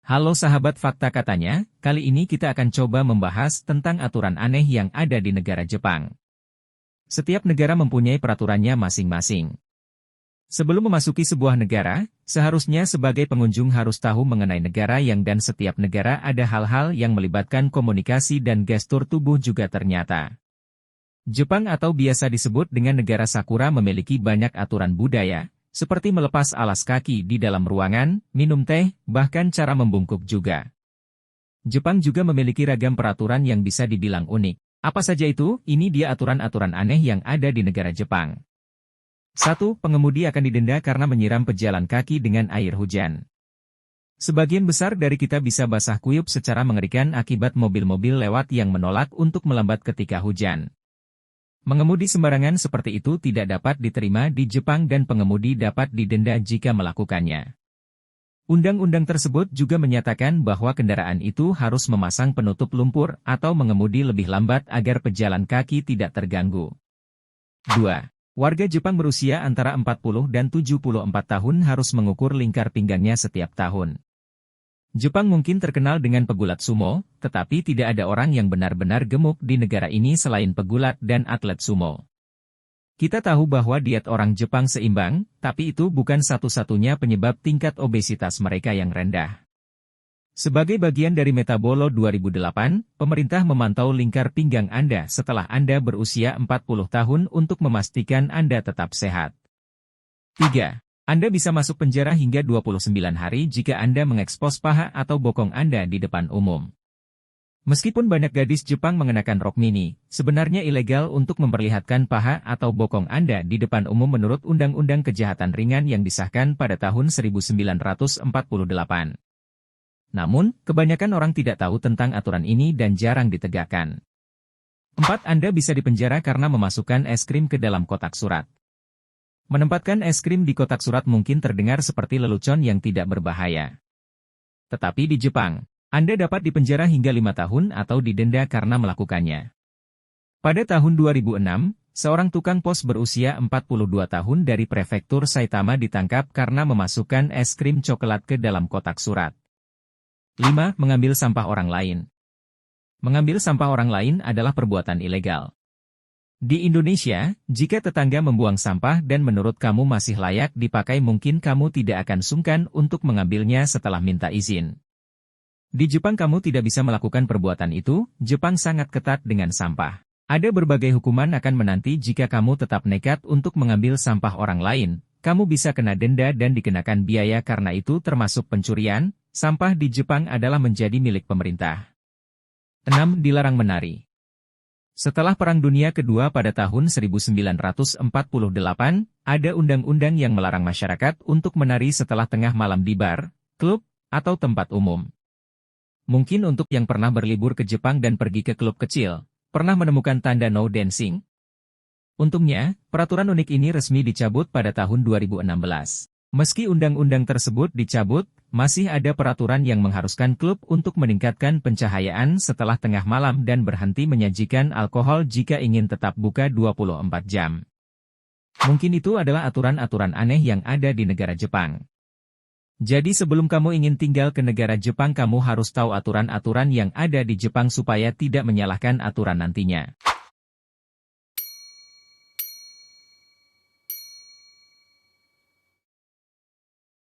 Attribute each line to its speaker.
Speaker 1: Halo sahabat fakta katanya, kali ini kita akan coba membahas tentang aturan aneh yang ada di negara Jepang. Setiap negara mempunyai peraturannya masing-masing. Sebelum memasuki sebuah negara, seharusnya sebagai pengunjung harus tahu mengenai negara yang dan setiap negara ada hal-hal yang melibatkan komunikasi dan gestur tubuh juga ternyata. Jepang atau biasa disebut dengan negara Sakura memiliki banyak aturan budaya, seperti melepas alas kaki di dalam ruangan, minum teh, bahkan cara membungkuk juga. Jepang juga memiliki ragam peraturan yang bisa dibilang unik. Apa saja itu? Ini dia aturan-aturan aneh yang ada di negara Jepang. 1. Pengemudi akan didenda karena menyiram pejalan kaki dengan air hujan. Sebagian besar dari kita bisa basah kuyup secara mengerikan akibat mobil-mobil lewat yang menolak untuk melambat ketika hujan. Mengemudi sembarangan seperti itu tidak dapat diterima di Jepang dan pengemudi dapat didenda jika melakukannya. Undang-undang tersebut juga menyatakan bahwa kendaraan itu harus memasang penutup lumpur atau mengemudi lebih lambat agar pejalan kaki tidak terganggu. 2. Warga Jepang berusia antara 40 dan 74 tahun harus mengukur lingkar pinggangnya setiap tahun. Jepang mungkin terkenal dengan pegulat sumo, tetapi tidak ada orang yang benar-benar gemuk di negara ini selain pegulat dan atlet sumo. Kita tahu bahwa diet orang Jepang seimbang, tapi itu bukan satu-satunya penyebab tingkat obesitas mereka yang rendah. Sebagai bagian dari Metabolo 2008, pemerintah memantau lingkar pinggang Anda setelah Anda berusia 40 tahun untuk memastikan Anda tetap sehat. 3. Anda bisa masuk penjara hingga 29 hari jika Anda mengekspos paha atau bokong Anda di depan umum. Meskipun banyak gadis Jepang mengenakan rok mini, sebenarnya ilegal untuk memperlihatkan paha atau bokong Anda di depan umum menurut Undang-Undang Kejahatan Ringan yang disahkan pada tahun 1948. Namun, kebanyakan orang tidak tahu tentang aturan ini dan jarang ditegakkan. 4. Anda bisa dipenjara karena memasukkan es krim ke dalam kotak surat. Menempatkan es krim di kotak surat mungkin terdengar seperti lelucon yang tidak berbahaya. Tetapi di Jepang, Anda dapat dipenjara hingga 5 tahun atau didenda karena melakukannya. Pada tahun 2006, seorang tukang pos berusia 42 tahun dari prefektur Saitama ditangkap karena memasukkan es krim coklat ke dalam kotak surat. 5. Mengambil sampah orang lain. Mengambil sampah orang lain adalah perbuatan ilegal. Di Indonesia, jika tetangga membuang sampah dan menurut kamu masih layak dipakai mungkin kamu tidak akan sungkan untuk mengambilnya setelah minta izin. Di Jepang kamu tidak bisa melakukan perbuatan itu, Jepang sangat ketat dengan sampah. Ada berbagai hukuman akan menanti jika kamu tetap nekat untuk mengambil sampah orang lain, kamu bisa kena denda dan dikenakan biaya karena itu termasuk pencurian, sampah di Jepang adalah menjadi milik pemerintah. 6. Dilarang menari. Setelah Perang Dunia Kedua pada tahun 1948, ada undang-undang yang melarang masyarakat untuk menari setelah tengah malam di bar, klub, atau tempat umum. Mungkin untuk yang pernah berlibur ke Jepang dan pergi ke klub kecil, pernah menemukan tanda no dancing? Untungnya, peraturan unik ini resmi dicabut pada tahun 2016. Meski undang-undang tersebut dicabut, masih ada peraturan yang mengharuskan klub untuk meningkatkan pencahayaan setelah tengah malam dan berhenti menyajikan alkohol jika ingin tetap buka 24 jam. Mungkin itu adalah aturan-aturan aneh yang ada di negara Jepang. Jadi sebelum kamu ingin tinggal ke negara Jepang kamu harus tahu aturan-aturan yang ada di Jepang supaya tidak menyalahkan aturan nantinya.